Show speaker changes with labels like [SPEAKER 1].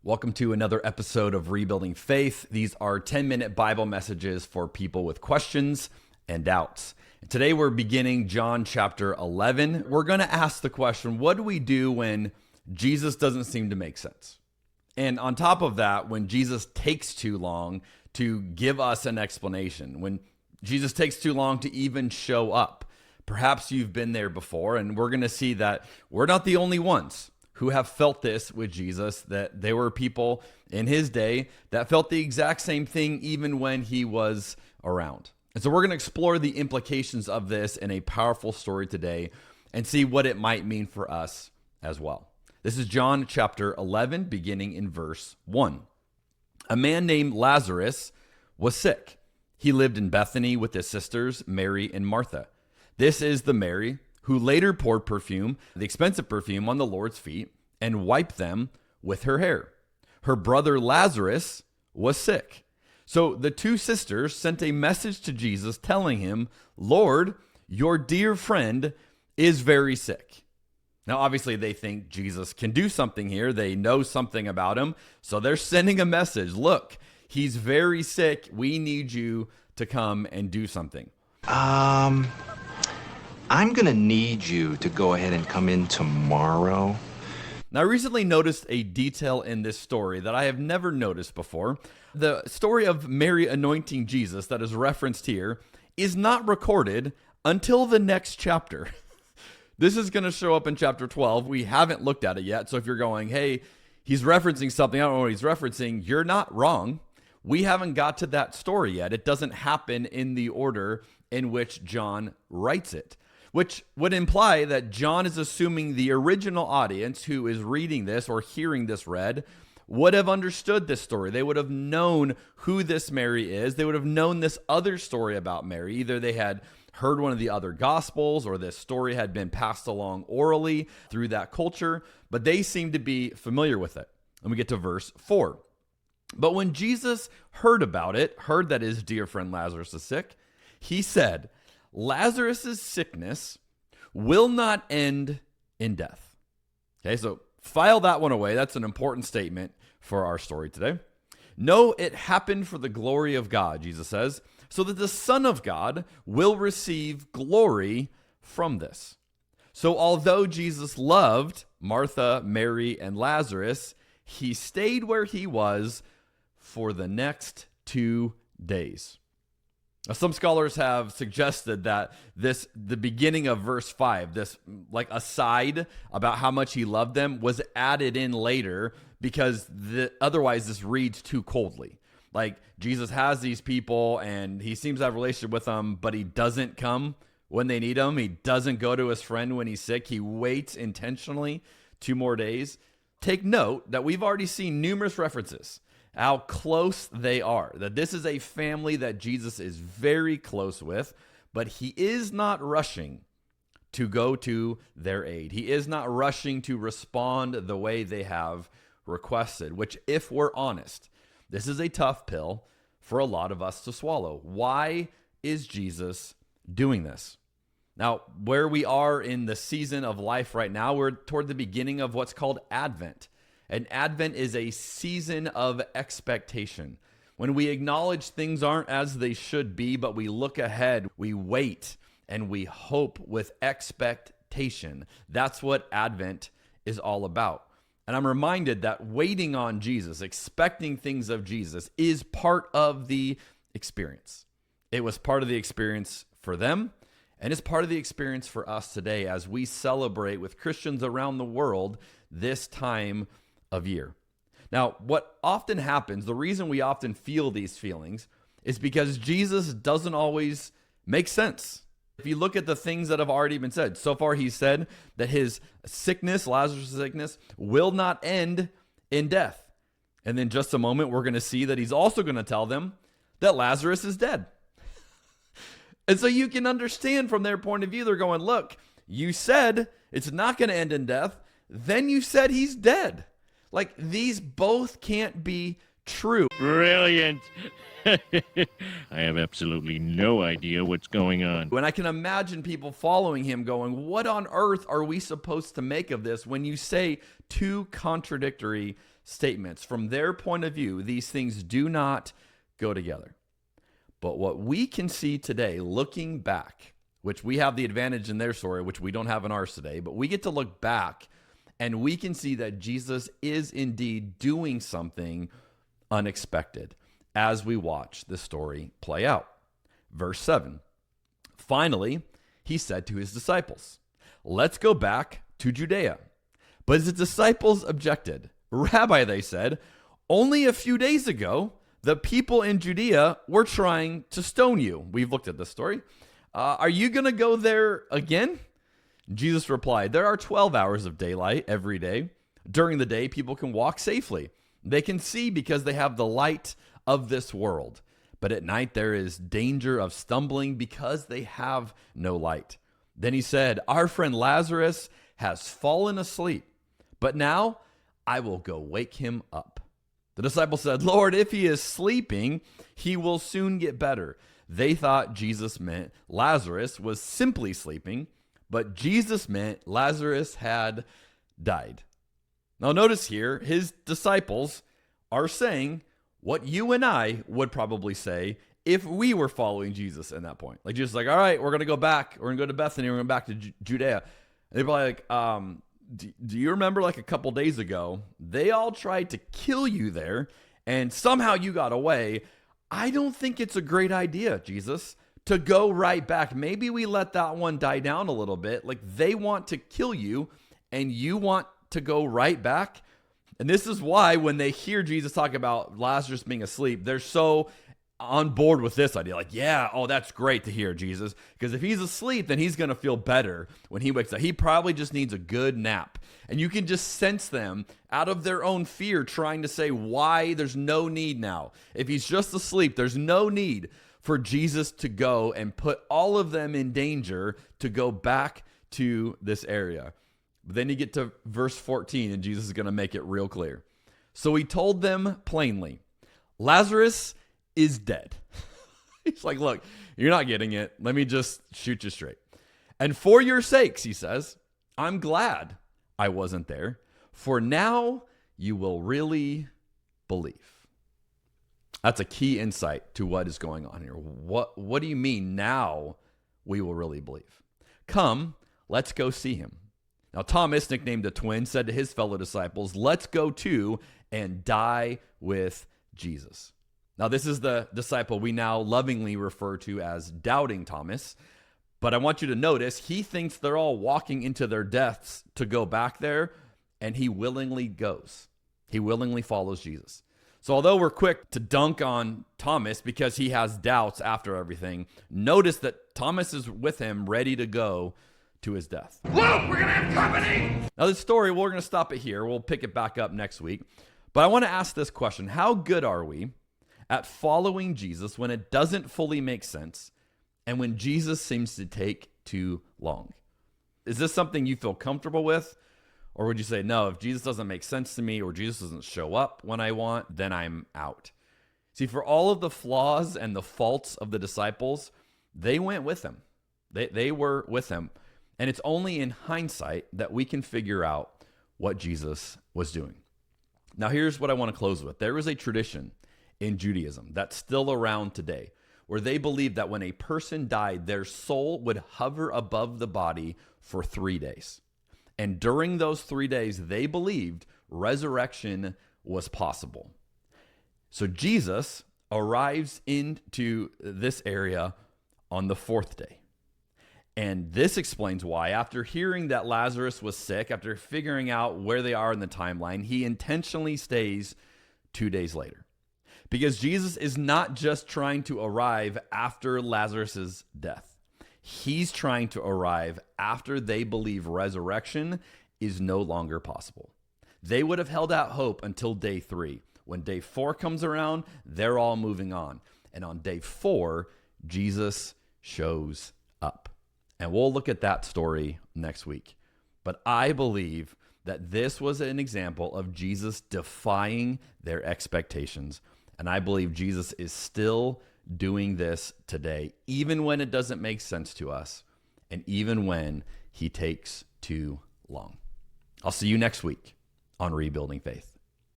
[SPEAKER 1] Welcome to another episode of Rebuilding Faith. These are 10-minute Bible messages for people with questions and doubts. Today we're beginning John chapter 11. We're going to ask the question, what do we do when Jesus doesn't seem to make sense? And on top of that, when Jesus takes too long to give us an explanation, when Jesus takes too long to even show up. Perhaps you've been there before, and we're going to see that we're not the only ones who have felt this with Jesus, that there were people in his day that felt the exact same thing even when he was around. And so we're going to explore the implications of this in a powerful story today and see what it might mean for us as well. This is John chapter 11, beginning in verse 1. A man named Lazarus was sick. He lived in Bethany with his sisters, Mary and Martha. This is the Mary who later poured perfume, the expensive perfume, on the Lord's feet and wiped them with her hair. Her brother Lazarus was sick. So the two sisters sent a message to Jesus telling him, "Lord, your dear friend is very sick." Now, obviously, they think Jesus can do something here. They know something about him. So they're sending a message. Look, he's very sick. We need you to come and do something.
[SPEAKER 2] I'm going to need you to go ahead and come in tomorrow.
[SPEAKER 1] Now, I recently noticed a detail in this story that I have never noticed before. The story of Mary anointing Jesus that is referenced here is not recorded until the next chapter. This is going to show up in chapter 12. We haven't looked at it yet. So if you're going, hey, he's referencing something, I don't know what he's referencing, you're not wrong. We haven't got to that story yet. It doesn't happen in the order in which John writes it, which would imply that John is assuming the original audience who is reading this or hearing this read would have understood this story. They would have known who this Mary is. They would have known this other story about Mary. Either they had heard one of the other gospels or this story had been passed along orally through that culture, but they seem to be familiar with it. And we get to verse 4. But when Jesus heard about it, heard that his dear friend Lazarus is sick, he said, "Lazarus' sickness will not end in death." Okay, so file that one away. That's an important statement for our story today. "No, it happened for the glory of God," Jesus says, "so that the Son of God will receive glory from this." So although Jesus loved Martha, Mary, and Lazarus, he stayed where he was for the next 2 days. Now, some scholars have suggested that the beginning of verse 5, this like aside about how much he loved them, was added in later because otherwise this reads too coldly. Like Jesus has these people and he seems to have a relationship with them, but he doesn't come when they need him. He doesn't go to his friend when he's sick. He waits intentionally 2 more days. Take note that we've already seen numerous references how close they are, that this is a family that Jesus is very close with, but he is not rushing to go to their aid. He is not rushing to respond the way they have requested, which, if we're honest, this is a tough pill for a lot of us to swallow. Why is Jesus doing this? Now, where we are in the season of life right now, we're toward the beginning of what's called Advent. And Advent is a season of expectation. When we acknowledge things aren't as they should be, but we look ahead, we wait, and we hope with expectation. That's what Advent is all about. And I'm reminded that waiting on Jesus, expecting things of Jesus, is part of the experience. It was part of the experience for them, and it's part of the experience for us today as we celebrate with Christians around the world this time of year. Now, what often happens, the reason we often feel these feelings is because Jesus doesn't always make sense. If you look at the things that have already been said, so far he said that his sickness, Lazarus' sickness, will not end in death. And then just a moment, we're going to see that he's also going to tell them that Lazarus is dead. And so you can understand from their point of view, they're going, look, you said it's not going to end in death. Then you said he's dead. Like, these both can't be true.
[SPEAKER 3] Brilliant. I have absolutely no idea what's going on.
[SPEAKER 1] And I can imagine people following him going, what on earth are we supposed to make of this when you say 2 contradictory statements. From their point of view, these things do not go together. But what we can see today, looking back, which we have the advantage in their story, which we don't have in ours today, but we get to look back and we can see that Jesus is indeed doing something unexpected as we watch the story play out. Verse 7, finally, he said to his disciples, let's go back to Judea. But his disciples objected. Rabbi, they said, only a few days ago, the people in Judea were trying to stone you. We've looked at this story. Are you going to go there again? Jesus replied, there are 12 hours of daylight every day. During the day, people can walk safely. They can see because they have the light of this world. But at night, there is danger of stumbling because they have no light. Then he said, our friend Lazarus has fallen asleep, but now I will go wake him up. The disciples said, Lord, if he is sleeping, he will soon get better. They thought Jesus meant Lazarus was simply sleeping, but Jesus meant Lazarus had died. Now notice here, his disciples are saying what you and I would probably say if we were following Jesus in that point. Like Jesus is like, all right, we're going to go back. We're going to go to Bethany. We're going back to Judea. And they're probably like, do you remember like a couple days ago, they all tried to kill you there and somehow you got away. I don't think it's a great idea, Jesus, to go right back. Maybe we let that one die down a little bit. Like they want to kill you and you want to go right back. And this is why when they hear Jesus talk about Lazarus being asleep, they're so on board with this idea. Like, yeah, oh, that's great to hear, Jesus. Because if he's asleep, then he's going to feel better when he wakes up. He probably just needs a good nap. And you can just sense them out of their own fear trying to say why there's no need now. If he's just asleep, there's no need for Jesus to go and put all of them in danger to go back to this area. But then you get to verse 14 and Jesus is going to make it real clear. So he told them plainly, Lazarus is dead. He's like, look, you're not getting it. Let me just shoot you straight. And for your sakes, he says, I'm glad I wasn't there, for now you will really believe. That's a key insight to what is going on here. What do you mean now we will really believe? Come, let's go see him. Now, Thomas, nicknamed the twin, said to his fellow disciples, let's go to and die with Jesus. Now, this is the disciple we now lovingly refer to as Doubting Thomas. But I want you to notice, he thinks they're all walking into their deaths to go back there, and he willingly goes. He willingly follows Jesus. So although we're quick to dunk on Thomas because he has doubts after everything, notice that Thomas is with him ready to go to his death.
[SPEAKER 4] Luke, we're going to have company!
[SPEAKER 1] Now this story, we're going to stop it here. We'll pick it back up next week. But I want to ask this question. How good are we at following Jesus when it doesn't fully make sense and when Jesus seems to take too long? Is this something you feel comfortable with? Or would you say, no, if Jesus doesn't make sense to me or Jesus doesn't show up when I want, then I'm out? See, for all of the flaws and the faults of the disciples, they went with him. They were with him. And it's only in hindsight that we can figure out what Jesus was doing. Now, here's what I want to close with. There is a tradition in Judaism that's still around today where they believe that when a person died, their soul would hover above the body for 3 days. And during those 3 days, they believed resurrection was possible. So Jesus arrives into this area on the 4th day. And this explains why, after hearing that Lazarus was sick, after figuring out where they are in the timeline, he intentionally stays 2 days later. Because Jesus is not just trying to arrive after Lazarus' death. He's trying to arrive after they believe resurrection is no longer possible. They would have held out hope until day 3. When day 4 comes around, they're all moving on. And on day 4, Jesus shows up. And we'll look at that story next week. But I believe that this was an example of Jesus defying their expectations. And I believe Jesus is still doing this today, even when it doesn't make sense to us, and even when he takes too long. I'll see you next week on Rebuilding Faith.